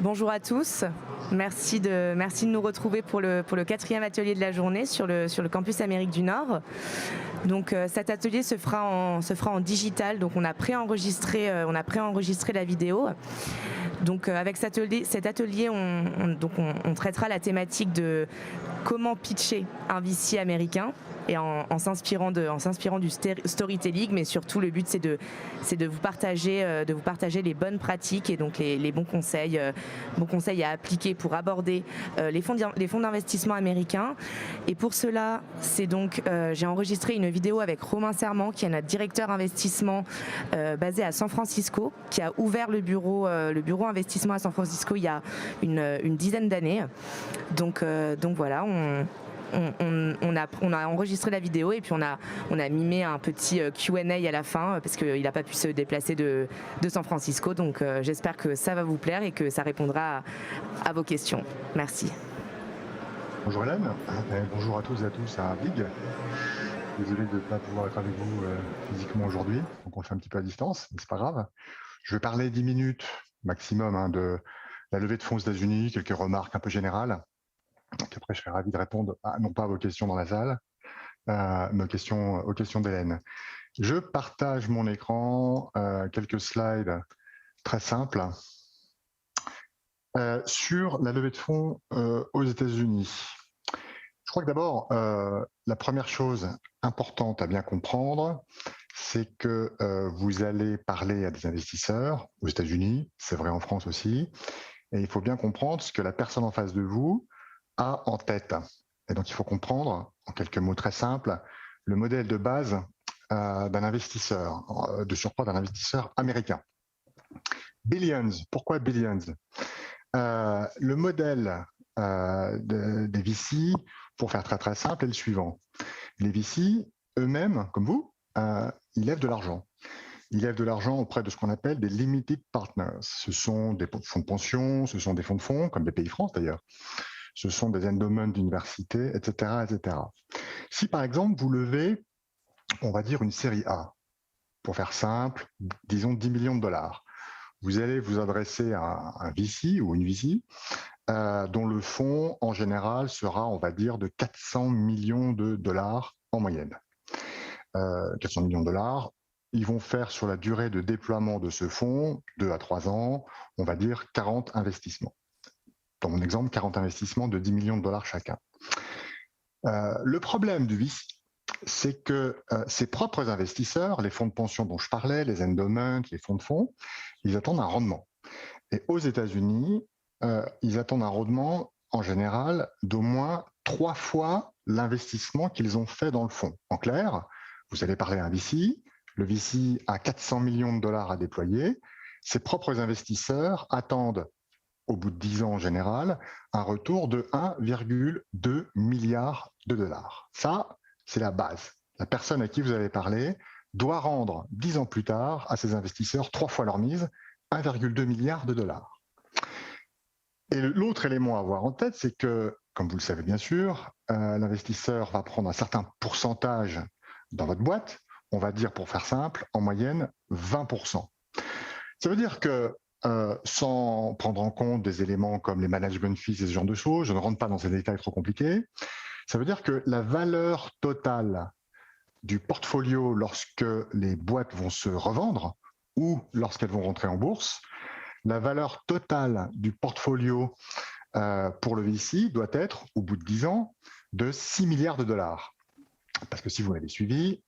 Bonjour à tous, merci de nous retrouver pour le 4e atelier de la journée sur le campus Amérique du Nord. Donc cet atelier se fera en digital, donc on a préenregistré la vidéo. Donc avec cet atelier, on traitera la thématique de comment pitcher un VC américain et en s'inspirant du storytelling, mais surtout le but c'est de vous partager les bonnes pratiques et donc les bons conseils à appliquer pour aborder les fonds d'investissement américains. Et pour cela, j'ai enregistré une vidéo avec Romain Serment, qui est notre directeur investissement basé à San Francisco, qui a ouvert le bureau investissement à San Francisco il y a une dizaine d'années. Donc voilà, on a enregistré la vidéo et puis on a mimé un petit Q&A à la fin parce qu'il n'a pas pu se déplacer de San Francisco. Donc j'espère que ça va vous plaire et que ça répondra à vos questions. Merci. Bonjour Hélène, bonjour à tous et à tous à Big. Désolé de ne pas pouvoir être avec vous physiquement aujourd'hui, donc on le fait un petit peu à distance, mais c'est pas grave. Je vais parler 10 minutes maximum de la levée de fonds aux États-Unis, quelques remarques un peu générales. Donc après, je serai ravi de répondre non pas à vos questions dans la salle, mais aux questions d'Hélène. Je partage mon écran, quelques slides très simples sur la levée de fonds aux États-Unis. Je crois que d'abord, la première chose importante à bien comprendre, c'est que vous allez parler à des investisseurs aux États-Unis, c'est vrai en France aussi, et il faut bien comprendre ce que la personne en face de vous a en tête. Et donc, il faut comprendre, en quelques mots très simples, le modèle de base d'un investisseur, de surcroît d'un investisseur américain. Billions, pourquoi Billions? Le modèle des VC, pour faire très très simple, est le suivant. Les VC, eux-mêmes, comme vous, ils lèvent de l'argent. Ils lèvent de l'argent auprès de ce qu'on appelle des limited partners. Ce sont des fonds de pension, ce sont des fonds de fonds, comme BPI France d'ailleurs. Ce sont des endowments d'université, etc., etc. Si par exemple vous levez, on va dire une série A, pour faire simple, disons 10 millions de dollars, vous allez vous adresser à un VC ou une VC dont le fonds en général sera, on va dire, de 400 millions de dollars en moyenne. 400 millions de dollars, ils vont faire sur la durée de déploiement de ce fonds, 2 à 3 ans, on va dire 40 investissements. Dans mon exemple, 40 investissements de 10 millions de dollars chacun. Le problème du VC, c'est que ses propres investisseurs, les fonds de pension dont je parlais, les endowments, les fonds de fonds, ils attendent un rendement. Et aux États-Unis, ils attendent un rendement en général d'au moins 3 fois l'investissement qu'ils ont fait dans le fonds. En clair, vous allez parler à un VC, le VC a 400 millions de dollars à déployer, ses propres investisseurs attendent, au bout de 10 ans en général, un retour de 1,2 milliard de dollars. Ça, c'est la base. La personne à qui vous avez parlé doit rendre 10 ans plus tard à ses investisseurs 3 fois leur mise, 1,2 milliard de dollars. Et l'autre élément à avoir en tête, c'est que, comme vous le savez bien sûr, l'investisseur va prendre un certain pourcentage dans votre boîte, on va dire pour faire simple, en moyenne 20%. Ça veut dire que sans prendre en compte des éléments comme les management fees et ce genre de choses, je ne rentre pas dans ces détails trop compliqués, ça veut dire que la valeur totale du portfolio lorsque les boîtes vont se revendre ou lorsqu'elles vont rentrer en bourse, la valeur totale du portfolio pour le VC doit être, au bout de 10 ans, de 6 milliards de dollars. Parce que si vous m'avez suivi,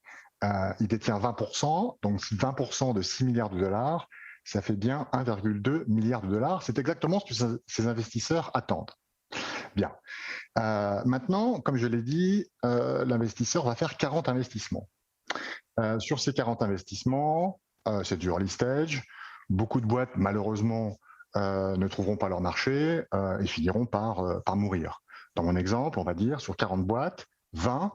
il détient 20%, donc 20% de 6 milliards de dollars, ça fait bien 1,2 milliard de dollars. C'est exactement ce que ces investisseurs attendent. Bien. Maintenant, comme je l'ai dit, l'investisseur va faire 40 investissements. Sur ces 40 investissements, c'est du early stage. Beaucoup de boîtes, malheureusement, ne trouveront pas leur marché et finiront par mourir. Dans mon exemple, on va dire, sur 40 boîtes, 20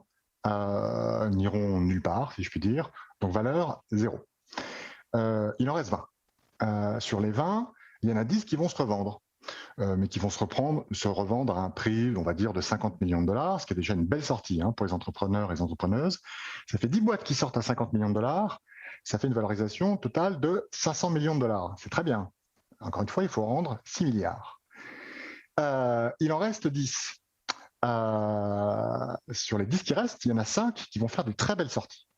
n'iront nulle part, si je puis dire. Donc, valeur, 0. Il en reste 20. Sur les 20, il y en a 10 qui vont se revendre, mais qui vont se revendre à un prix, on va dire, de 50 millions de dollars, ce qui est déjà une belle sortie pour les entrepreneurs et les entrepreneuses. Ça fait 10 boîtes qui sortent à 50 millions de dollars, ça fait une valorisation totale de 500 millions de dollars. C'est très bien. Encore une fois, il faut rendre 6 milliards. Il en reste 10. Sur les 10 qui restent, il y en a 5 qui vont faire de très belles sorties.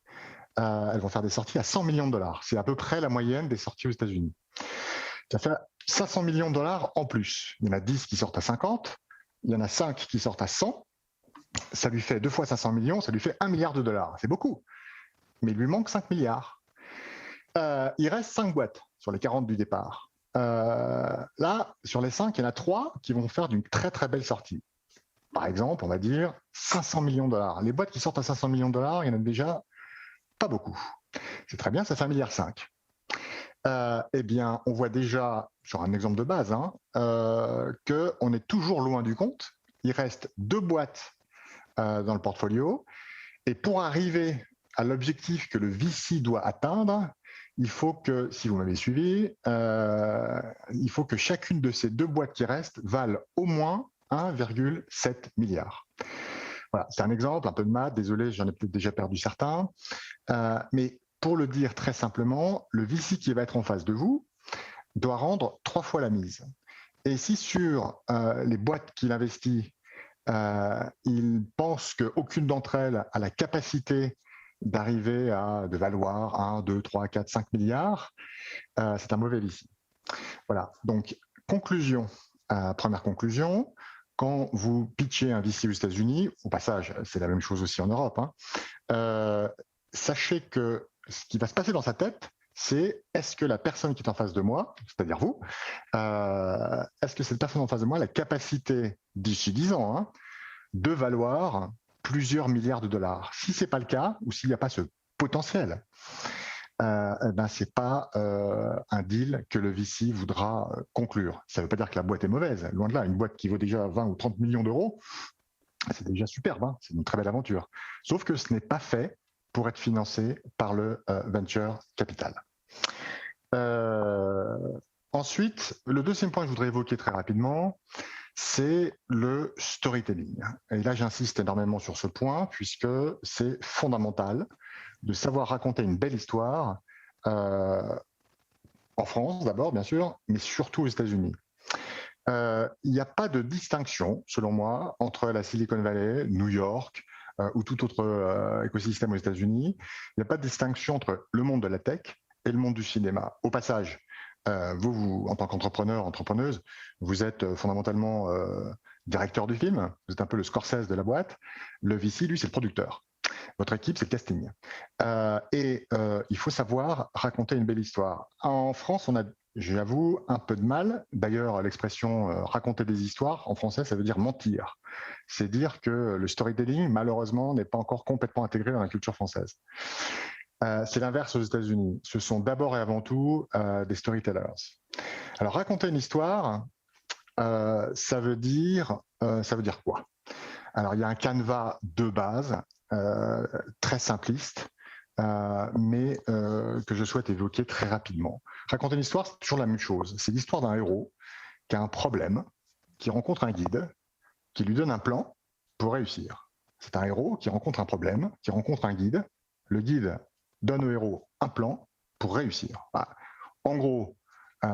Elles vont faire des sorties à 100 millions de dollars. C'est à peu près la moyenne des sorties aux États-Unis. Ça fait 500 millions de dollars en plus. Il y en a 10 qui sortent à 50, il y en a 5 qui sortent à 100. Ça lui fait 2 fois 500 millions, ça lui fait 1 milliard de dollars. C'est beaucoup, mais il lui manque 5 milliards. Il reste 5 boîtes sur les 40 du départ. Là, sur les 5, il y en a 3 qui vont faire d'une très très belle sortie. Par exemple, on va dire 500 millions de dollars. Les boîtes qui sortent à 500 millions de dollars, il y en a déjà pas beaucoup. C'est très bien, ça fait 1,5 milliard. Eh bien, on voit déjà, sur un exemple de base, qu'on est toujours loin du compte. Il reste 2 boîtes dans le portfolio. Et pour arriver à l'objectif que le VC doit atteindre, il faut que, si vous m'avez suivi, il faut que chacune de ces 2 boîtes qui restent valent au moins 1,7 milliard. Voilà, c'est un exemple, un peu de maths, désolé, j'en ai peut-être déjà perdu certains. Mais pour le dire très simplement, le VC qui va être en face de vous doit rendre 3 fois la mise. Et si sur les boîtes qu'il investit, il pense qu'aucune d'entre elles a la capacité d'arriver à de valoir 1, 2, 3, 4, 5 milliards, c'est un mauvais VC. Voilà, donc conclusion, première conclusion, quand vous pitchez un VC aux États-Unis, au passage, c'est la même chose aussi en Europe, sachez que ce qui va se passer dans sa tête, c'est est-ce que la personne qui est en face de moi, c'est-à-dire vous, est-ce que cette personne en face de moi a la capacité, d'ici 10 ans, de valoir plusieurs milliards de dollars. Si ce n'est pas le cas, ou s'il n'y a pas ce potentiel, c'est pas un deal que le VC voudra conclure. Ça ne veut pas dire que la boîte est mauvaise, loin de là. Une boîte qui vaut déjà 20 ou 30 millions d'euros, c'est déjà superbe, c'est une très belle aventure. Sauf que ce n'est pas fait pour être financé par le venture capital. Ensuite, le deuxième point que je voudrais évoquer très rapidement, c'est le storytelling. Et là, j'insiste énormément sur ce point, puisque c'est fondamental de savoir raconter une belle histoire, en France d'abord, bien sûr, mais surtout aux États-Unis. Il n'y a pas de distinction, selon moi, entre la Silicon Valley, New York ou tout autre écosystème aux États-Unis. Il n'y a pas de distinction entre le monde de la tech et le monde du cinéma. Au passage, vous, en tant qu'entrepreneur, entrepreneuse, vous êtes fondamentalement directeur du film, vous êtes un peu le Scorsese de la boîte. Le VC, lui, c'est le producteur. Votre équipe, c'est le casting. Il faut savoir raconter une belle histoire. En France, on a, j'avoue, un peu de mal. D'ailleurs, l'expression raconter des histoires, en français, ça veut dire mentir. C'est dire que le storytelling, malheureusement, n'est pas encore complètement intégré dans la culture française. C'est l'inverse aux États-Unis. Ce sont d'abord et avant tout des storytellers. Alors, raconter une histoire, ça veut dire quoi? Alors, il y a un canevas de base, très simpliste, mais que je souhaite évoquer très rapidement. Raconter une histoire, c'est toujours la même chose. C'est l'histoire d'un héros qui a un problème, qui rencontre un guide, qui lui donne un plan pour réussir. C'est un héros qui rencontre un problème, qui rencontre un guide. Le guide donne au héros un plan pour réussir. En gros,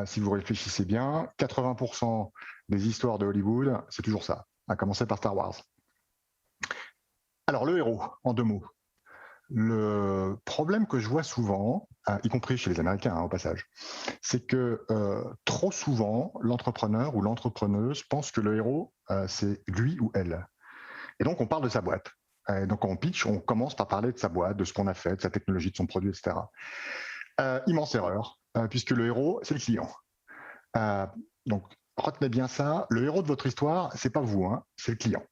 si vous réfléchissez bien, 80% des histoires de Hollywood, c'est toujours ça, à commencer par Star Wars. Alors, le héros, en 2 mots. Le problème que je vois souvent, y compris chez les Américains, au passage, c'est que trop souvent, l'entrepreneur ou l'entrepreneuse pense que le héros, c'est lui ou elle. Et donc, on parle de sa boîte. Et donc, quand on pitch, on commence par parler de sa boîte, de ce qu'on a fait, de sa technologie, de son produit, etc. Immense erreur, puisque le héros, c'est le client. Donc, retenez bien ça. Le héros de votre histoire, c'est pas vous, c'est le client.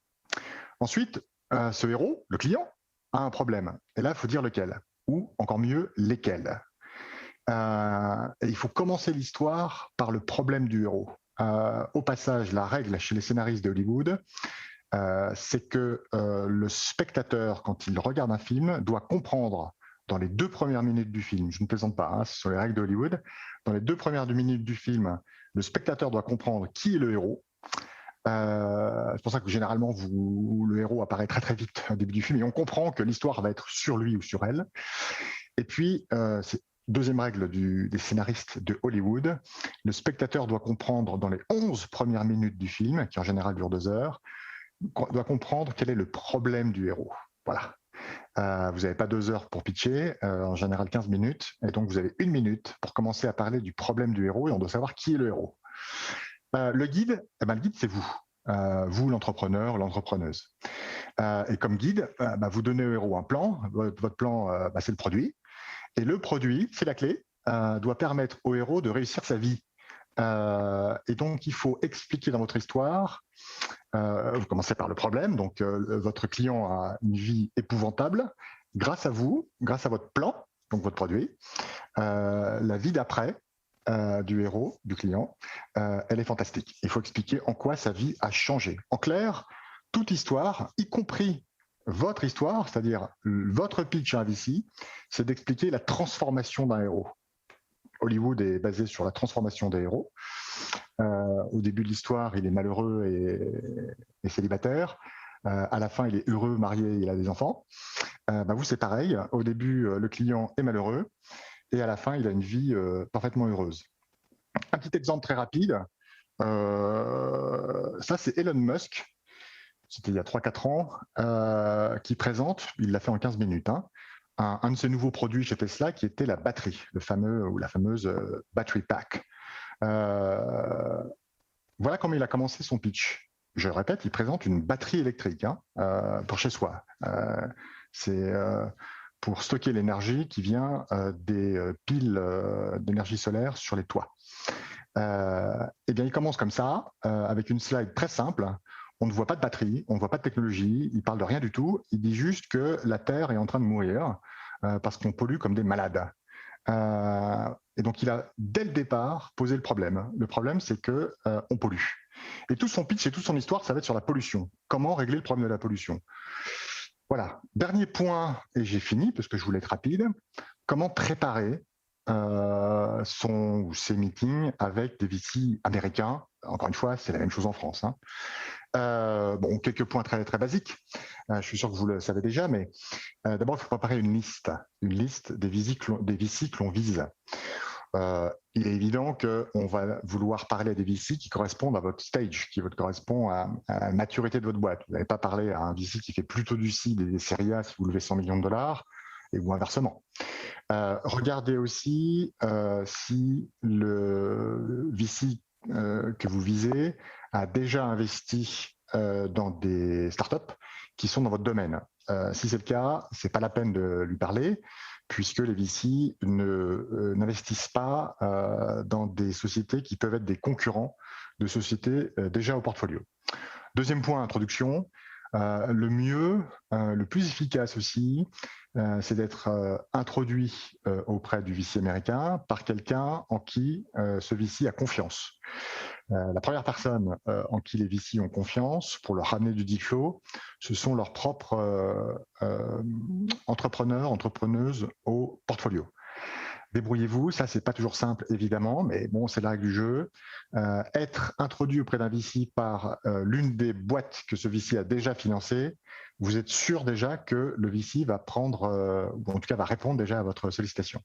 Ensuite, ce héros, le client, a un problème. Et là, il faut dire lequel, ou encore mieux, lesquels. Et il faut commencer l'histoire par le problème du héros. Au passage, la règle chez les scénaristes de Hollywood, c'est que le spectateur, quand il regarde un film, doit comprendre dans les 2 premières minutes du film, je ne plaisante pas, ce sont les règles de Hollywood, dans les 2 premières minutes du film, le spectateur doit comprendre qui est le héros. C'est pour ça que généralement, le héros apparaît très très vite au début du film et on comprend que l'histoire va être sur lui ou sur elle. Et puis, c'est Deuxième règle des scénaristes de Hollywood, le spectateur doit comprendre dans les 11 premières minutes du film, qui en général dure 2 heures, doit comprendre quel est le problème du héros. Voilà. Vous n'avez pas 2 heures pour pitcher, en général 15 minutes, et donc vous avez 1 minute pour commencer à parler du problème du héros, et on doit savoir qui est le héros. Le guide, le guide, c'est vous. Vous, l'entrepreneur, l'entrepreneuse. Et comme guide, vous donnez au héros un plan. Votre plan, c'est le produit. Et le produit, c'est la clé, doit permettre au héros de réussir sa vie. Et donc, il faut expliquer dans votre histoire, vous commencez par le problème, donc votre client a une vie épouvantable. Grâce à vous, grâce à votre plan, donc votre produit, la vie d'après du héros, du client, elle est fantastique. Il faut expliquer en quoi sa vie a changé. En clair, toute histoire, y compris votre histoire, c'est-à-dire votre pitch à un VC, c'est d'expliquer la transformation d'un héros. Hollywood est basé sur la transformation des héros. Au début de l'histoire, il est malheureux et célibataire. À la fin, il est heureux, marié, il a des enfants. Vous, c'est pareil. Au début, le client est malheureux et à la fin, il a une vie parfaitement heureuse. Un petit exemple très rapide. Ça, c'est Elon Musk. C'était il y a 3-4 ans, qui présente, il l'a fait en 15 minutes, un de ses nouveaux produits chez Tesla qui était la batterie, le fameux ou la fameuse battery pack. Voilà comment il a commencé son pitch. Je le répète, il présente une batterie électrique pour chez soi. C'est pour stocker l'énergie qui vient des piles d'énergie solaire sur les toits. Eh bien, il commence comme ça, avec une slide très simple. On ne voit pas de batterie, on ne voit pas de technologie, il parle de rien du tout. Il dit juste que la Terre est en train de mourir parce qu'on pollue comme des malades. Et donc, il a, dès le départ, posé le problème. Le problème, c'est que on pollue. Et tout son pitch et toute son histoire, ça va être sur la pollution. Comment régler le problème de la pollution? Voilà. Dernier point, et j'ai fini parce que je voulais être rapide. Comment préparer son ou ses meetings avec des VC américains? Encore une fois, c'est la même chose en France. Quelques points très, très basiques. Je suis sûr que vous le savez déjà, mais d'abord, il faut préparer une liste des VC que l'on vise. Il est évident qu'on va vouloir parler à des VC qui correspondent à votre stage, qui correspond à la maturité de votre boîte. Vous n'allez pas parler à un VC qui fait plutôt du seed et des séries A si vous levez 100 millions de dollars, ou inversement. Regardez aussi si le VC que vous visez a déjà investi dans des startups qui sont dans votre domaine. Si c'est le cas, c'est pas la peine de lui parler, puisque les VC n'investissent pas dans des sociétés qui peuvent être des concurrents de sociétés déjà au portfolio. Deuxième point, introduction. Le mieux, le plus efficace aussi, c'est d'être introduit auprès du VC américain par quelqu'un en qui ce VC a confiance. La première personne en qui les VC ont confiance pour leur ramener du deal flow, ce sont leurs propres entrepreneuses au portfolio. Débrouillez-vous, ça c'est pas toujours simple évidemment, mais bon, c'est la règle du jeu. Être introduit auprès d'un VC par l'une des boîtes que ce VC a déjà financées, vous êtes sûr déjà que le VC va prendre, ou en tout cas va répondre déjà à votre sollicitation.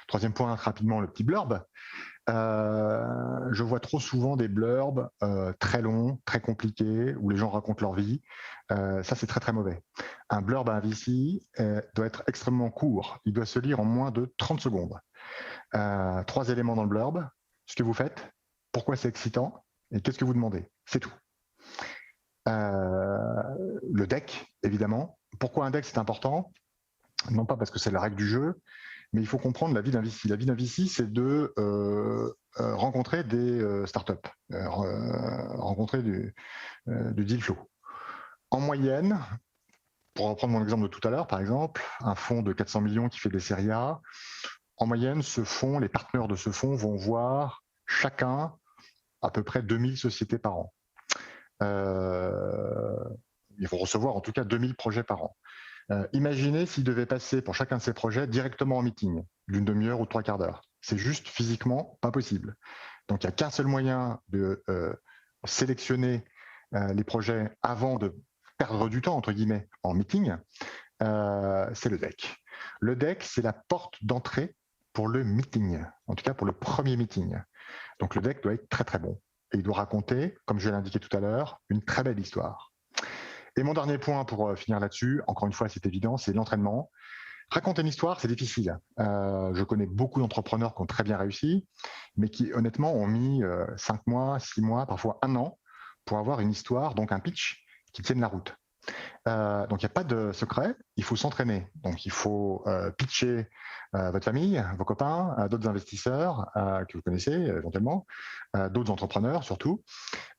Troisième point, rapidement, le petit blurb. Je vois trop souvent des blurbs très longs, très compliqués, où les gens racontent leur vie. Ça, c'est très, très mauvais. Un blurb à un VC doit être extrêmement court. Il doit se lire en moins de 30 secondes. 3 éléments dans le blurb. Ce que vous faites, pourquoi c'est excitant, et qu'est-ce que vous demandez. C'est tout. Le deck, évidemment. Pourquoi un deck, c'est important? Non pas parce que c'est la règle du jeu, mais il faut comprendre la vie d'un VC. La vie d'un VC, c'est de rencontrer des startups, rencontrer du deal flow. En moyenne, pour reprendre mon exemple de tout à l'heure, par exemple, un fonds de 400 millions qui fait des séries A, en moyenne, les partenaires de ce fonds vont voir chacun à peu près 2000 sociétés par an. Ils vont recevoir en tout cas 2000 projets par an. Imaginez s'ils devaient passer pour chacun de ces projets directement en meeting, d'une demi-heure ou 3/4 d'heure. C'est juste physiquement pas possible. Donc il n'y a qu'un seul moyen de sélectionner les projets avant de perdre du temps, entre guillemets, en meeting, c'est le deck. Le deck, c'est la porte d'entrée pour le meeting, en tout cas pour le premier meeting. Donc le deck doit être très très bon. Et il doit raconter, comme je l'ai indiqué tout à l'heure, une très belle histoire. Et mon dernier point pour finir là-dessus, encore une fois c'est évident, c'est l'entraînement. Raconter une histoire, c'est difficile. Je connais beaucoup d'entrepreneurs qui ont très bien réussi, mais qui honnêtement ont mis 5 mois, 6 mois, parfois 1 an pour avoir une histoire, donc un pitch qui tienne la route. Donc il n'y a pas de secret, il faut s'entraîner. Donc il faut pitcher votre famille, vos copains, d'autres investisseurs que vous connaissez éventuellement, d'autres entrepreneurs surtout,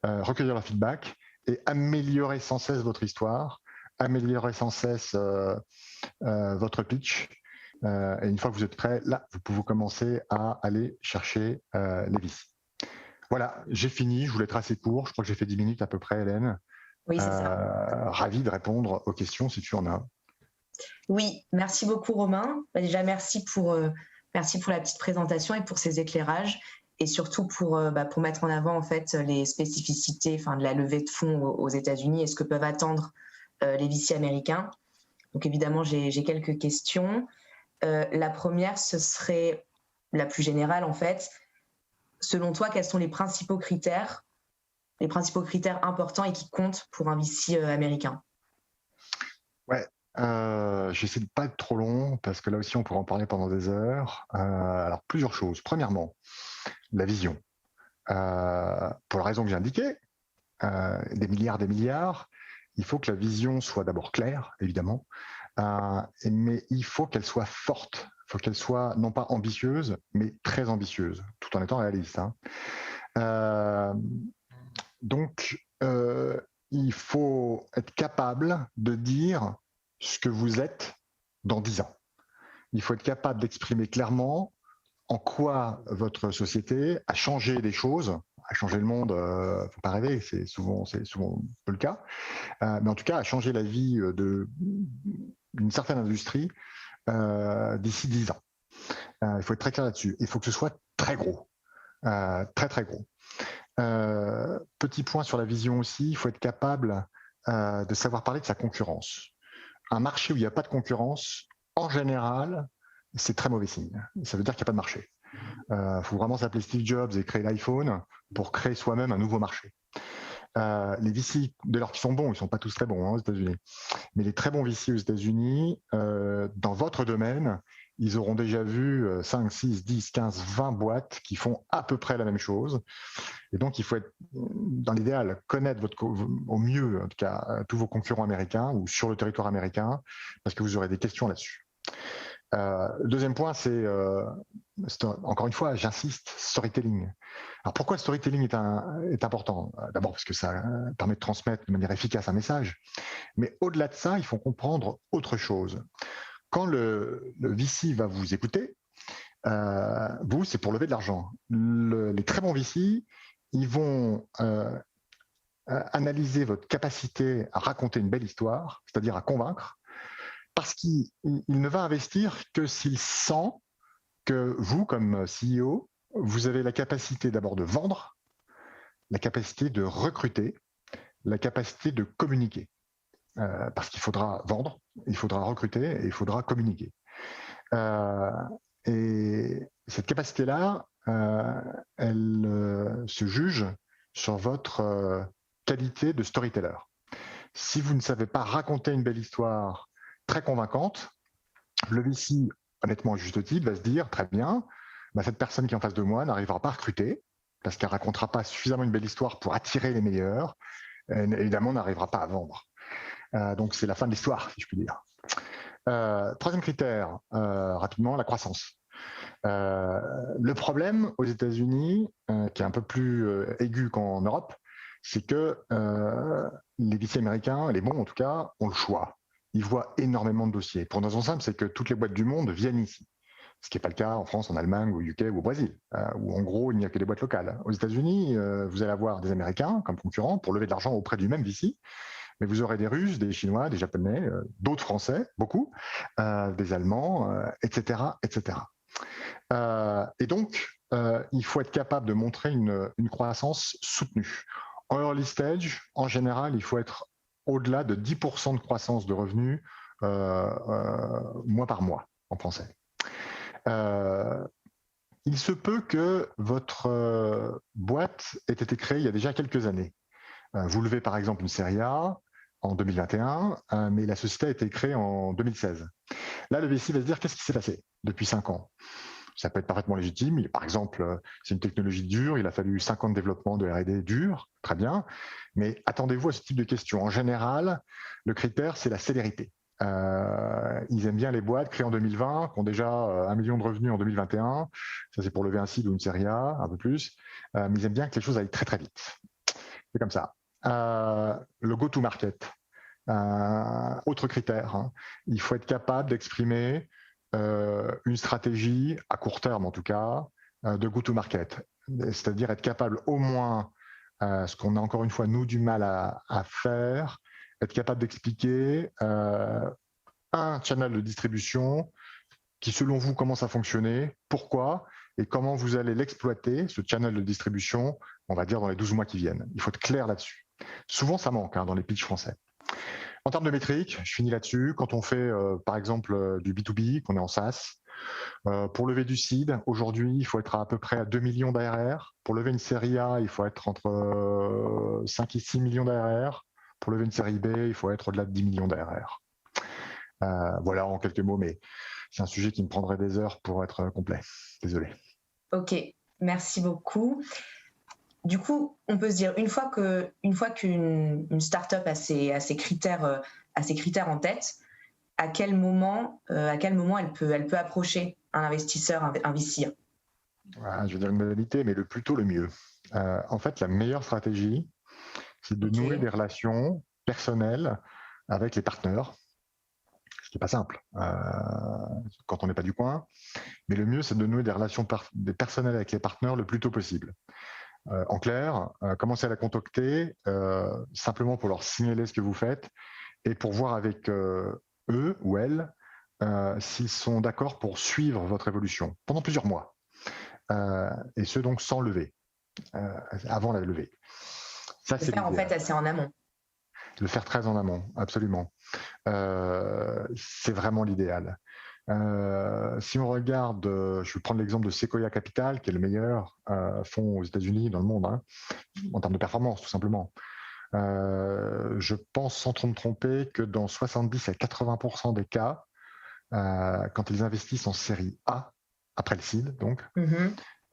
recueillir leur feedback et améliorer sans cesse votre histoire, améliorer sans cesse votre pitch. Et une fois que vous êtes prêt, là, vous pouvez commencer à aller chercher les VC. Voilà, j'ai fini, je voulais être assez court, je crois que j'ai fait 10 minutes à peu près, Hélène. Oui, c'est ça. Ravi de répondre aux questions si tu en as. Oui, merci beaucoup Romain. Déjà, merci pour la petite présentation et pour ces éclairages et surtout pour mettre en avant en fait les spécificités de la levée de fonds aux États-Unis et ce que peuvent attendre les VC américains. Donc évidemment, j'ai quelques questions. La première, ce serait la plus générale en fait. Selon toi, quels sont les principaux critères importants et qui comptent pour un VC américain? Ouais, j'essaie de pas être trop long parce que là aussi on pourrait en parler pendant des heures. Alors plusieurs choses. Premièrement, la vision. Pour la raison que j'ai indiquée, des milliards, il faut que la vision soit d'abord claire, évidemment, mais il faut qu'elle soit forte. Il faut qu'elle soit non pas ambitieuse, mais très ambitieuse, tout en étant réaliste. Donc, il faut être capable de dire ce que vous êtes dans 10 ans. Il faut être capable d'exprimer clairement en quoi votre société a changé des choses, a changé le monde, faut pas rêver, c'est souvent un peu le cas, mais en tout cas a changé la vie d'une certaine industrie d'ici 10 ans. Il faut être très clair là-dessus. Il faut que ce soit très gros, très gros. Petit point sur la vision aussi, il faut être capable de savoir parler de sa concurrence. Un marché où il n'y a pas de concurrence, en général, c'est très mauvais signe. Ça veut dire qu'il n'y a pas de marché. Il faut vraiment s'appeler Steve Jobs et créer l'iPhone pour créer soi-même un nouveau marché. Les VC, dès lors qu'ils sont bons, ils ne sont pas tous très bons aux États-Unis, mais les très bons VC aux États-Unis, dans votre domaine, ils auront déjà vu 5, 6, 10, 15, 20 boîtes qui font à peu près la même chose. Et donc, il faut être, dans l'idéal, connaître au mieux, en tout cas, tous vos concurrents américains ou sur le territoire américain, parce que vous aurez des questions là-dessus. Deuxième point, c'est encore une fois, j'insiste, storytelling. Alors pourquoi le storytelling est important? D'abord parce que ça permet de transmettre de manière efficace un message, mais au-delà de ça, il faut comprendre autre chose. Quand le VC va vous écouter, vous, c'est pour lever de l'argent. Les très bons VC, ils vont analyser votre capacité à raconter une belle histoire, c'est-à-dire à convaincre, parce qu'il ne va investir que s'il sent que vous, comme CEO, vous avez la capacité d'abord de vendre, la capacité de recruter, la capacité de communiquer. Parce qu'il faudra vendre, il faudra recruter et il faudra communiquer. Et cette capacité-là, elle se juge sur votre qualité de storyteller. Si vous ne savez pas raconter une belle histoire très convaincante, le VC, honnêtement à juste titre, va se dire très bien, cette personne qui est en face de moi n'arrivera pas à recruter parce qu'elle racontera pas suffisamment une belle histoire pour attirer les meilleurs, et évidemment n'arrivera pas à vendre. Donc c'est la fin de l'histoire, si je puis dire. Troisième critère, rapidement, la croissance. Le problème aux États-Unis, qui est un peu plus aigu qu'en Europe, c'est que les VC américains, les bons en tout cas, ont le choix. Ils voient énormément de dossiers. Pour une raison simple, c'est que toutes les boîtes du monde viennent ici. Ce qui n'est pas le cas en France, en Allemagne, au UK ou au Brésil, où en gros, il n'y a que des boîtes locales. Aux États-Unis, vous allez avoir des Américains comme concurrents pour lever de l'argent auprès du même VC, mais vous aurez des Russes, des Chinois, des Japonais, d'autres Français, beaucoup, des Allemands, etc. etc. Et donc, il faut être capable de montrer une croissance soutenue. En early stage, en général, il faut être au-delà de 10% de croissance de revenus mois par mois en français. Il se peut que votre boîte ait été créée il y a déjà quelques années. Vous levez par exemple une série A en 2021, mais la société a été créée en 2016. Là, le VC va se dire qu'est-ce qui s'est passé depuis 5 ans. Ça peut être parfaitement légitime. Par exemple, c'est une technologie dure, il a fallu 5 ans de développement de R&D dur, très bien. Mais attendez-vous à ce type de questions. En général, le critère, c'est la célérité. Ils aiment bien les boîtes créées en 2020, qui ont déjà 1 million de revenus en 2021. Ça, c'est pour lever un seed ou une série A, un peu plus. Mais ils aiment bien que les choses aillent très, très vite. C'est comme ça. Le go-to-market. Autre critère, hein. Il faut être capable d'exprimer une stratégie, à court terme en tout cas, de go-to-market. C'est-à-dire être capable au moins, ce qu'on a encore une fois, nous, du mal à faire, être capable d'expliquer un channel de distribution qui, selon vous, commence à fonctionner, pourquoi, et comment vous allez l'exploiter, ce channel de distribution, on va dire dans les 12 mois qui viennent. Il faut être clair là-dessus. Souvent, ça manque dans les pitchs français. En termes de métriques, je finis là-dessus. Quand on fait, par exemple, du B2B, qu'on est en SaaS, pour lever du seed, aujourd'hui, il faut être à peu près à 2 millions d'ARR. Pour lever une série A, il faut être entre 5 et 6 millions d'ARR. Pour lever une série B, il faut être au-delà de 10 millions d'ARR. Voilà en quelques mots, mais c'est un sujet qui me prendrait des heures pour être complet. Désolé. Ok, merci beaucoup. Du coup, on peut se dire, une fois qu'une startup a ses critères en tête, à quel moment elle peut approcher un investisseur, un VC? Je veux dire une modalité, mais le plus tôt, le mieux. En fait, la meilleure stratégie, c'est de nouer des relations personnelles avec les partenaires. Ce qui n'est pas simple quand on n'est pas du coin. Mais le mieux, c'est de nouer des relations personnelles avec les partenaires le plus tôt possible. En clair, commencez à la contacter simplement pour leur signaler ce que vous faites et pour voir avec eux ou elles s'ils sont d'accord pour suivre votre évolution pendant plusieurs mois. Et ce donc sans lever, avant la levée. Ça, c'est en fait assez en amont. Le faire très en amont, absolument. C'est vraiment l'idéal. Si on regarde, je vais prendre l'exemple de Sequoia Capital, qui est le meilleur fonds aux États-Unis, dans le monde, en termes de performance, tout simplement. Je pense, sans trop me tromper, que dans 70 à 80% des cas, quand ils investissent en série A, après le seed, donc,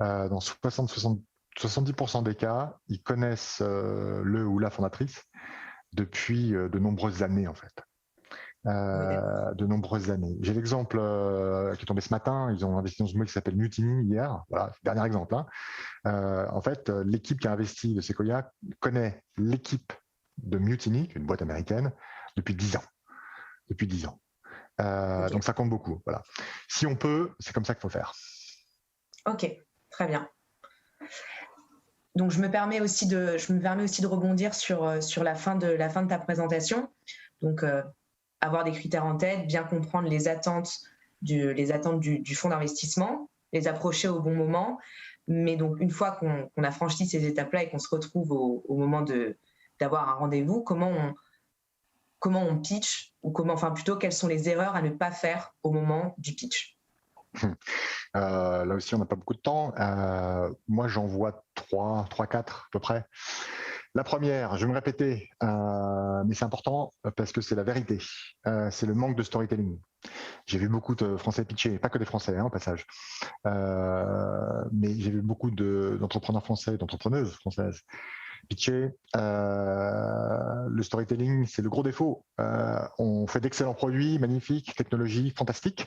dans 70% des cas, ils connaissent le ou la fondatrice depuis de nombreuses années, en fait. De nombreuses années. J'ai l'exemple qui est tombé ce matin. Ils ont investi dans une boîte qui s'appelle Mutiny hier. Voilà, dernier exemple. En fait, l'équipe qui a investi de Sequoia connaît l'équipe de Mutiny, une boîte américaine, depuis 10 ans. Depuis 10 ans. Donc ça compte beaucoup. Voilà. Si on peut, c'est comme ça qu'il faut faire. Ok, très bien. Donc je me permets aussi de rebondir sur la fin de ta présentation. Donc avoir des critères en tête, bien comprendre les attentes du fonds d'investissement, les approcher au bon moment. Mais donc, une fois qu'on a franchi ces étapes-là et qu'on se retrouve au moment d'avoir un rendez-vous, comment on pitch, ou quelles sont les erreurs à ne pas faire au moment du pitch? Là aussi, on n'a pas beaucoup de temps. Moi, j'en vois 3-4 à peu près. La première, je vais me répéter, mais c'est important parce que c'est la vérité. C'est le manque de storytelling. J'ai vu beaucoup de Français pitcher, pas que des Français au passage, mais j'ai vu beaucoup d'entrepreneurs français, d'entrepreneuses françaises pitcher. Le storytelling, c'est le gros défaut. On fait d'excellents produits, magnifiques, technologies fantastiques.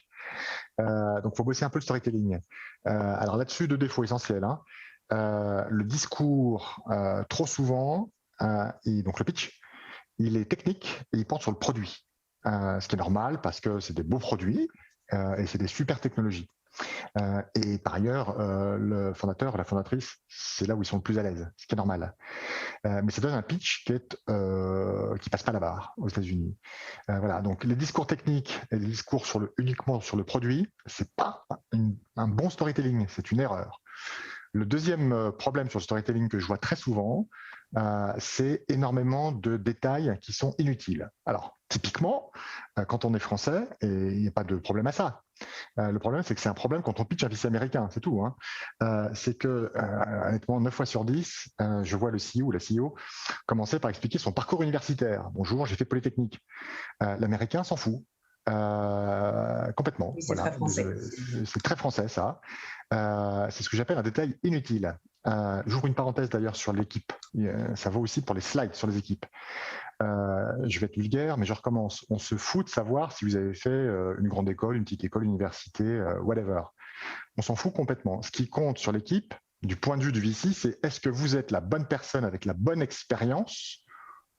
Donc, il faut bosser un peu le storytelling. Alors là-dessus, 2 défauts essentiels. Le discours, trop souvent, et donc le pitch, il est technique et il porte sur le produit. Ce qui est normal parce que c'est des beaux produits et c'est des super technologies. Et par ailleurs, le fondateur, la fondatrice, c'est là où ils sont le plus à l'aise, ce qui est normal. Mais ça donne un pitch qui passe pas la barre aux États-Unis. Voilà. Donc les discours techniques et les discours uniquement sur le produit, c'est pas un bon storytelling, c'est une erreur. Le deuxième problème sur le storytelling que je vois très souvent, c'est énormément de détails qui sont inutiles. Alors, typiquement, quand on est français, et il n'y a pas de problème à ça. Le problème, c'est que c'est un problème quand on pitch un VC américain, c'est tout. C'est que, honnêtement, 9 fois sur 10, je vois le CEO ou la CEO commencer par expliquer son parcours universitaire. Bonjour, j'ai fait Polytechnique. L'américain s'en fout. Complètement. Oui, c'est très français. C'est très français, ça. C'est ce que j'appelle un détail inutile. J'ouvre une parenthèse d'ailleurs sur l'équipe. Ça vaut aussi pour les slides sur les équipes. Je vais être vulgaire, mais je recommence. On se fout de savoir si vous avez fait une grande école, une petite école, une université, whatever. On s'en fout complètement. Ce qui compte sur l'équipe, du point de vue du VC, c'est est-ce que vous êtes la bonne personne avec la bonne expérience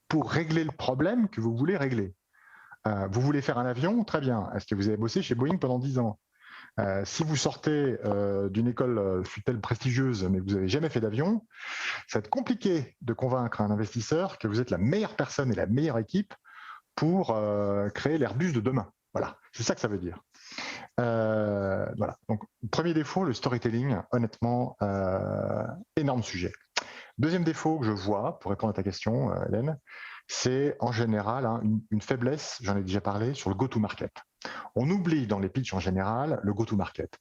pour régler le problème que vous voulez régler. Vous voulez faire un avion? Très bien. Est-ce que vous avez bossé chez Boeing pendant 10 ans? Si vous sortez d'une école fut-elle prestigieuse, mais vous n'avez jamais fait d'avion, ça va être compliqué de convaincre un investisseur que vous êtes la meilleure personne et la meilleure équipe pour créer l'Airbus de demain. Voilà, c'est ça que ça veut dire. Voilà. Donc, premier défaut, le storytelling, honnêtement, énorme sujet. Deuxième défaut que je vois, pour répondre à ta question, Hélène, c'est en général une faiblesse, j'en ai déjà parlé, sur le go-to-market. On oublie dans les pitchs en général le go-to-market.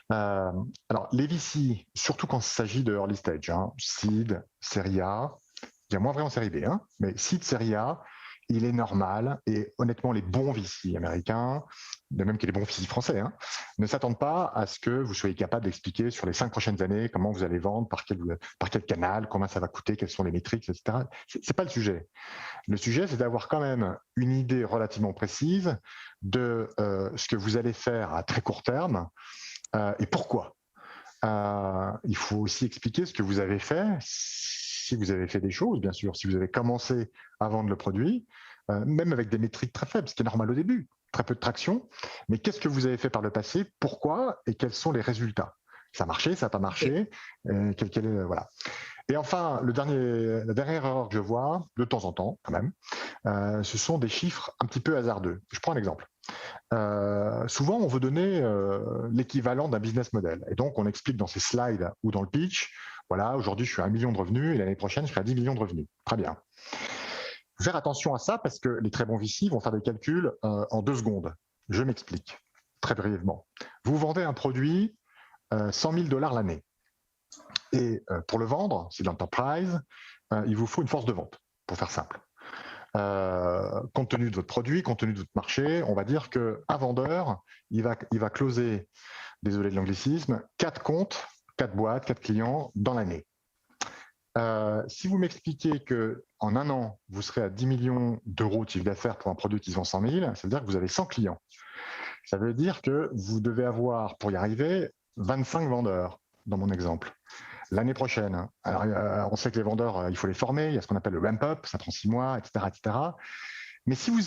Alors, les VC, surtout quand il s'agit de early stage, seed, série A, il y a moins vrai en série B, mais seed, série A, il est normal, et honnêtement, les bons VC américains, de même que les bons VC français, ne s'attendent pas à ce que vous soyez capable d'expliquer sur les 5 prochaines années comment vous allez vendre, par quel canal, combien ça va coûter, quelles sont les métriques, etc. C'est pas le sujet. Le sujet, c'est d'avoir quand même une idée relativement précise de ce que vous allez faire à très court terme et pourquoi. Il faut aussi expliquer ce que vous avez fait, si vous avez fait des choses, bien sûr, si vous avez commencé à vendre le produit, même avec des métriques très faibles, ce qui est normal au début, très peu de traction, mais qu'est-ce que vous avez fait par le passé, pourquoi et quels sont les résultats? Ça a marché, ça n'a pas marché, voilà. Et enfin, la dernière erreur que je vois, de temps en temps quand même, ce sont des chiffres un petit peu hasardeux. Je prends un exemple. Souvent, on veut donner l'équivalent d'un business model. Et donc, on explique dans ces slides ou dans le pitch, voilà, aujourd'hui, je suis à 1 million de revenus et l'année prochaine, je serai à 10 millions de revenus. Très bien. Faire attention à ça parce que les très bons VC vont faire des calculs en 2 secondes. Je m'explique très brièvement. Vous vendez un produit 100 000 $ l'année. Et pour le vendre, c'est l'enterprise, il vous faut une force de vente, pour faire simple. Compte tenu de votre produit, compte tenu de votre marché, on va dire qu'un vendeur, il va closer, désolé de l'anglicisme, 4 comptes, 4 boîtes, 4 clients dans l'année. Si vous m'expliquez qu'en 1 an, vous serez à 10 millions d'euros de chiffre d'affaires pour un produit qui se vend 100 000, ça veut dire que vous avez 100 clients. Ça veut dire que vous devez avoir, pour y arriver, 25 vendeurs, dans mon exemple. L'année prochaine, alors, on sait que les vendeurs, il faut les former, il y a ce qu'on appelle le ramp-up, ça prend 6 mois, etc., etc. Mais si vous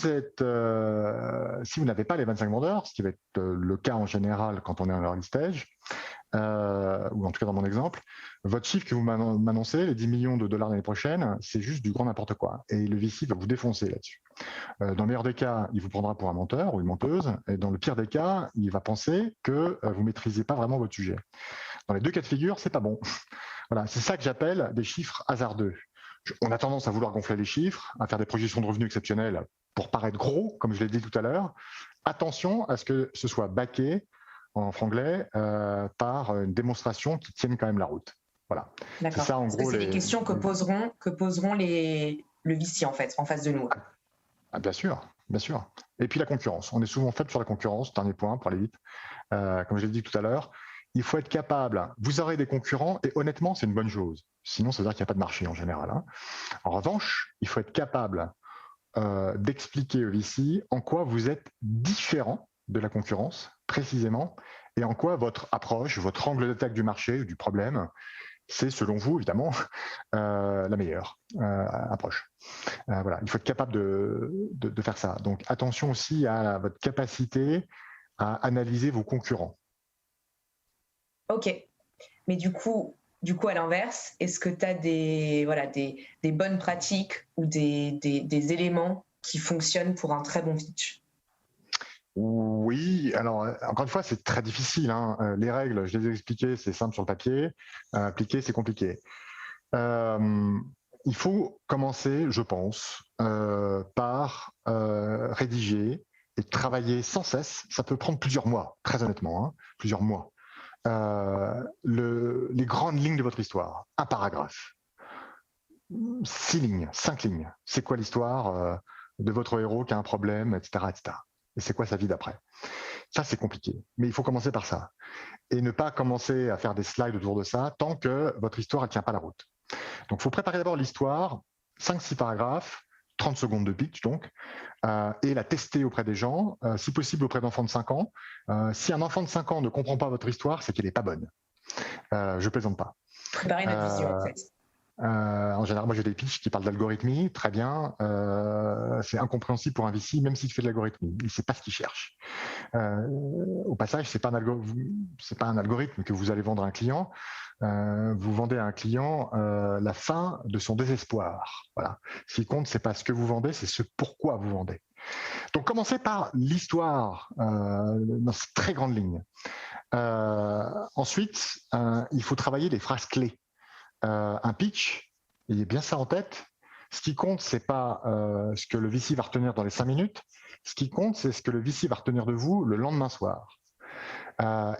n'avez pas les 25 vendeurs, ce qui va être le cas en général quand on est en early stage, ou en tout cas dans mon exemple, votre chiffre que vous m'annoncez, les 10 millions de dollars l'année prochaine, c'est juste du grand n'importe quoi. Et le VC va vous défoncer là-dessus. Dans le meilleur des cas, il vous prendra pour un menteur ou une menteuse. Et dans le pire des cas, il va penser que vous ne maîtrisez pas vraiment votre sujet. Dans les 2 cas de figure, c'est pas bon. Voilà, c'est ça que j'appelle des chiffres hasardeux. On a tendance à vouloir gonfler les chiffres, à faire des projections de revenus exceptionnelles pour paraître gros, comme je l'ai dit tout à l'heure. Attention à ce que ce soit backé, en franglais, par une démonstration qui tienne quand même la route. Voilà. D'accord. C'est ça, en gros. C'est les questions que poseront le VC, en fait, en face de nous. Bien sûr, bien sûr. Et puis la concurrence. On est souvent faible sur la concurrence, dernier point pour aller vite. Comme je l'ai dit tout à l'heure, il faut être capable, vous aurez des concurrents et honnêtement, c'est une bonne chose. Sinon, ça veut dire qu'il n'y a pas de marché en général. En revanche, il faut être capable d'expliquer au VC en quoi vous êtes différent de la concurrence, précisément, et en quoi votre approche, votre angle d'attaque du marché ou du problème, c'est selon vous, évidemment, la meilleure approche. Voilà, il faut être capable de faire ça. Donc, attention aussi à votre capacité à analyser vos concurrents. Ok, mais du coup à l'inverse, est-ce que tu as des bonnes pratiques ou des éléments qui fonctionnent pour un très bon pitch? Oui, alors encore une fois, c'est très difficile. Les règles, je les ai expliquées, c'est simple sur le papier. Appliquer, c'est compliqué. il faut commencer, je pense, par rédiger et travailler sans cesse. Ça peut prendre plusieurs mois, très honnêtement, hein, plusieurs mois. Les grandes lignes de votre histoire, un paragraphe, 6 lignes, 5 lignes. C'est quoi l'histoire de votre héros qui a un problème, etc., etc. Et c'est quoi sa vie d'après? Ça, c'est compliqué, mais il faut commencer par ça. Et ne pas commencer à faire des slides autour de ça tant que votre histoire ne tient pas la route. Donc, il faut préparer d'abord l'histoire, 5-6 paragraphes, 30 secondes de pitch donc, et la tester auprès des gens, si possible auprès d'enfants de 5 ans. Si un enfant de 5 ans ne comprend pas votre histoire, c'est qu'elle n'est pas bonne. Je plaisante pas. Préparer notre vision, en fait. En général, moi j'ai des pitchs qui parlent d'algorithmie, très bien. C'est incompréhensible pour un VC, même s'il fait de l'algorithmie. Il ne sait pas ce qu'il cherche. Au passage, c'est pas un algorithme que vous allez vendre à un client. Vous vendez à un client la fin de son désespoir. Voilà. Ce qui compte, c'est pas ce que vous vendez, c'est ce pourquoi vous vendez. Donc, commencez par l'histoire dans cette très grande ligne. Ensuite, il faut travailler les phrases clés. Un pitch, ayez bien ça en tête. Ce qui compte, c'est pas ce que le VC va retenir dans les 5 minutes. Ce qui compte, c'est ce que le VC va retenir de vous le lendemain soir.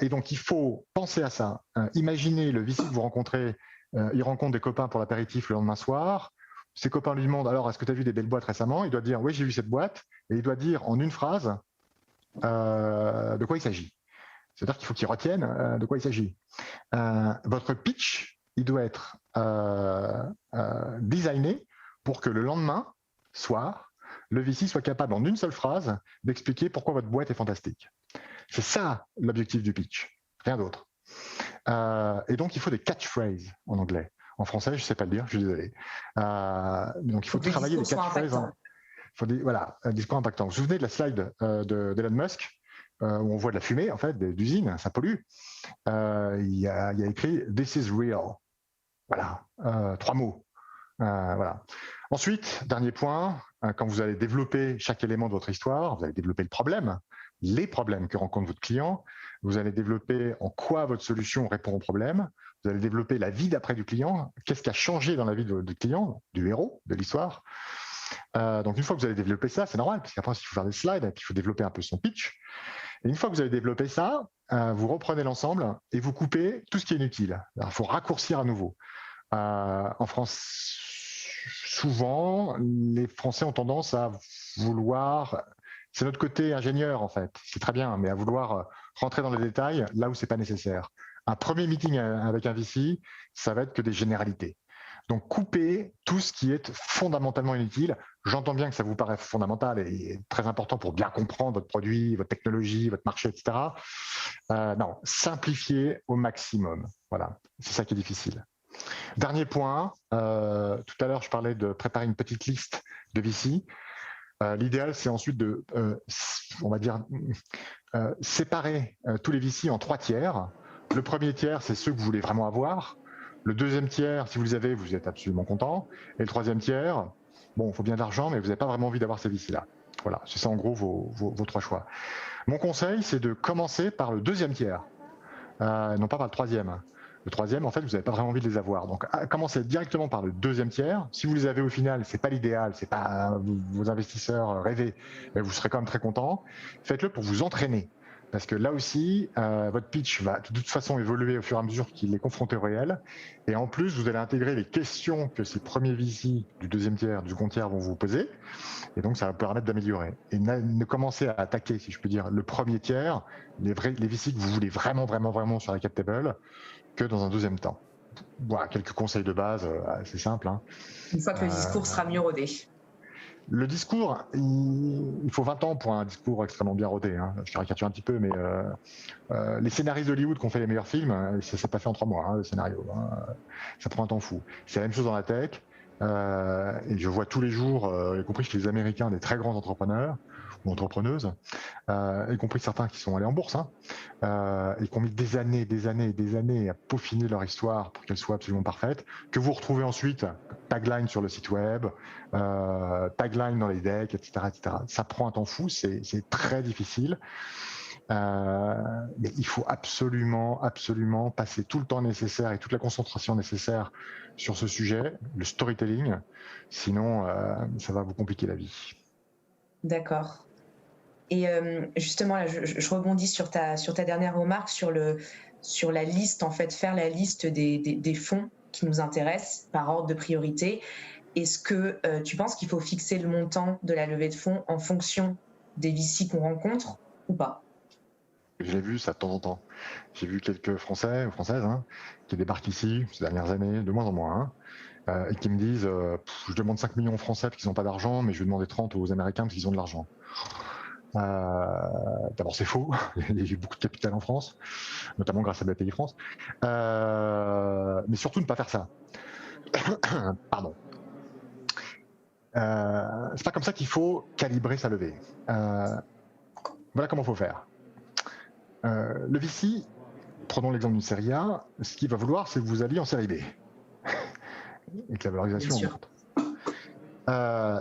Et donc, il faut penser à ça. Imaginez le VC que vous rencontrez, il rencontre des copains pour l'apéritif le lendemain soir. Ses copains lui demandent, alors, est-ce que tu as vu des belles boîtes récemment? Il doit dire, oui, j'ai vu cette boîte. Et il doit dire en une phrase de quoi il s'agit. C'est-à-dire qu'il faut qu'il retienne de quoi il s'agit. Votre pitch, il doit être designé pour que le lendemain soir, le VC soit capable en une seule phrase d'expliquer pourquoi votre boîte est fantastique. C'est ça l'objectif du pitch, rien d'autre. Et donc il faut des catchphrases en anglais. En français, je ne sais pas le dire, je suis désolé. Donc il faut travailler les catchphrases. Voilà, un discours impactant. Vous vous souvenez de la slide d'Elon Musk où on voit de la fumée en fait d'usine, ça pollue. Il y a écrit "This is real". Voilà, 3 mots. Voilà. Ensuite, dernier point, quand vous allez développer chaque élément de votre histoire, vous allez développer le problème, les problèmes que rencontre votre client, vous allez développer en quoi votre solution répond au problème, vous allez développer la vie d'après du client, qu'est-ce qui a changé dans la vie du client, du héros de l'histoire. Donc une fois que vous avez développé ça, c'est normal, parce qu'après il faut faire des slides, et puis il faut développer un peu son pitch. Et une fois que vous avez développé ça, vous reprenez l'ensemble et vous coupez tout ce qui est inutile. Il faut raccourcir à nouveau. En France, souvent, les Français ont tendance à vouloir, c'est notre côté ingénieur en fait, c'est très bien, mais à vouloir rentrer dans les détails là où c'est pas nécessaire. Un premier meeting avec un VC, ça va être que des généralités. Donc, coupez tout ce qui est fondamentalement inutile. J'entends bien que ça vous paraît fondamental et très important pour bien comprendre votre produit, votre technologie, votre marché, etc. Non, simplifiez au maximum. Voilà, c'est ça qui est difficile. Dernier point, tout à l'heure, je parlais de préparer une petite liste de VC. L'idéal, c'est ensuite de, on va dire, séparer tous les VC en 3 tiers. Le premier tiers, c'est ceux que vous voulez vraiment avoir. Le deuxième tiers, si vous les avez, vous êtes absolument content. Et le troisième tiers, bon, il faut bien de l'argent, mais vous n'avez pas vraiment envie d'avoir ces VC-là. Voilà, c'est ça en gros vos 3 choix. Mon conseil, c'est de commencer par le deuxième tiers, non pas par le troisième. Le troisième, en fait, vous n'avez pas vraiment envie de les avoir. Donc, commencez directement par le deuxième tiers. Si vous les avez au final, c'est pas l'idéal, c'est pas vos investisseurs rêvés, mais vous serez quand même très content. Faites-le pour vous entraîner. Parce que là aussi, votre pitch va de toute façon évoluer au fur et à mesure qu'il est confronté au réel. Et en plus, vous allez intégrer les questions que ces premiers VC du deuxième tiers, du second tiers vont vous poser. Et donc, ça va permettre d'améliorer. Et ne commencez à attaquer, si je peux dire, le premier tiers, les VC que vous voulez vraiment, vraiment, vraiment sur la cap table, que dans un deuxième temps. Voilà, quelques conseils de base, c'est simple. Hein. Une fois que le discours sera mieux rodé. Le discours, il faut 20 ans pour un discours extrêmement bien rodé. Hein. Je caricature un petit peu, mais les scénaristes d'Hollywood qui ont fait les meilleurs films, ça s'est pas fait en 3 mois, hein, le scénario. Hein. Ça prend un temps fou. C'est la même chose dans la tech. Et je vois tous les jours, y compris chez les Américains, des très grands entrepreneurs ou entrepreneuses, y compris certains qui sont allés en bourse, hein, et qui ont mis des années à peaufiner leur histoire pour qu'elle soit absolument parfaite, que vous retrouvez ensuite tagline sur le site web, tagline dans les decks, etc., etc. Ça prend un temps fou, c'est très difficile. Mais il faut absolument passer tout le temps nécessaire et toute la concentration nécessaire sur ce sujet, le storytelling, sinon ça va vous compliquer la vie. D'accord. Et justement, là, je rebondis sur ta dernière remarque sur la liste, en fait, faire la liste des fonds qui nous intéressent par ordre de priorité. Est-ce que tu penses qu'il faut fixer le montant de la levée de fonds en fonction des VC qu'on rencontre ou pas? Je l'ai vu ça de temps en temps. J'ai vu quelques Français ou Françaises qui débarquent ici ces dernières années, de moins en moins, et qui me disent je demande 5 millions aux Français parce qu'ils n'ont pas d'argent, mais je vais demander 30 aux Américains parce qu'ils ont de l'argent. D'abord, c'est faux. Il y a eu beaucoup de capital en France, notamment grâce à BPI France. Mais surtout, ne pas faire ça. Pardon. C'est pas comme ça qu'il faut calibrer sa levée. Voilà comment il faut faire. Le VC, prenons l'exemple d'une série A, ce qu'il va vouloir, c'est que vous alliez en série B. Et que la valorisation augmente.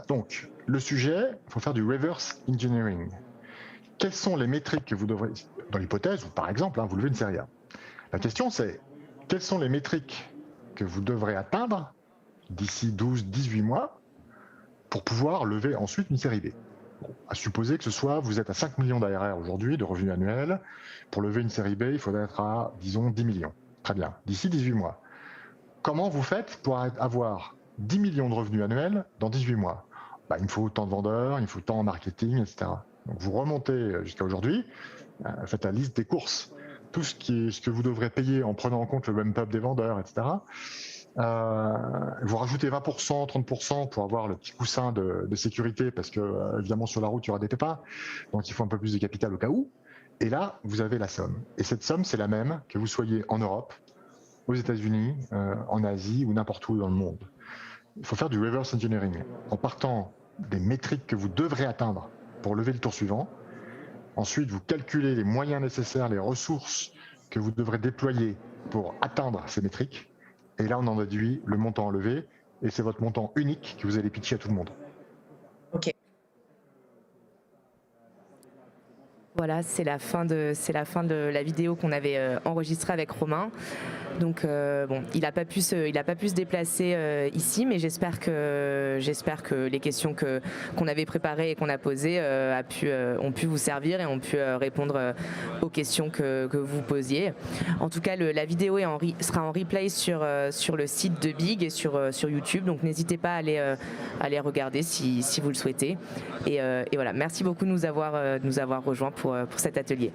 Donc, le sujet, il faut faire du reverse engineering. Quelles sont les métriques que vous devrez, dans l'hypothèse où par exemple vous levez une série A, la question c'est quelles sont les métriques que vous devrez atteindre d'ici 12-18 mois pour pouvoir lever ensuite une série B. Bon, à supposer que ce soit, vous êtes à 5 millions d'ARR aujourd'hui, de revenus annuels, pour lever une série B, il faudrait être à, disons, 10 millions. Très bien, d'ici 18 mois. Comment vous faites pour avoir 10 millions de revenus annuels dans 18 mois? Il me faut tant de vendeurs, il me faut tant en marketing, etc. Donc vous remontez jusqu'à aujourd'hui, faites la liste des courses, tout ce que vous devrez payer en prenant en compte le ramp-up des vendeurs, etc. Vous rajoutez 20%, 30% pour avoir le petit coussin de sécurité parce que évidemment sur la route il y aura des pépins, donc il faut un peu plus de capital au cas où. Et là vous avez la somme. Et cette somme c'est la même que vous soyez en Europe, aux États-Unis, en Asie ou n'importe où dans le monde. Il faut faire du reverse engineering en partant des métriques que vous devrez atteindre pour lever le tour suivant. Ensuite, vous calculez les moyens nécessaires, les ressources que vous devrez déployer pour atteindre ces métriques. Et là, on en déduit le montant à lever. Et c'est votre montant unique que vous allez pitcher à tout le monde. Ok. Voilà, c'est la fin de la vidéo qu'on avait enregistrée avec Romain. Donc bon, il n'a pas pu se déplacer ici, mais j'espère que les questions qu'on avait préparées et qu'on a posées ont pu vous servir et ont pu répondre aux questions que vous posiez. En tout cas, la vidéo sera en replay sur le site de Big et sur YouTube. Donc n'hésitez pas à aller regarder si vous le souhaitez. Et voilà, merci beaucoup de nous avoir rejoints pour cet atelier.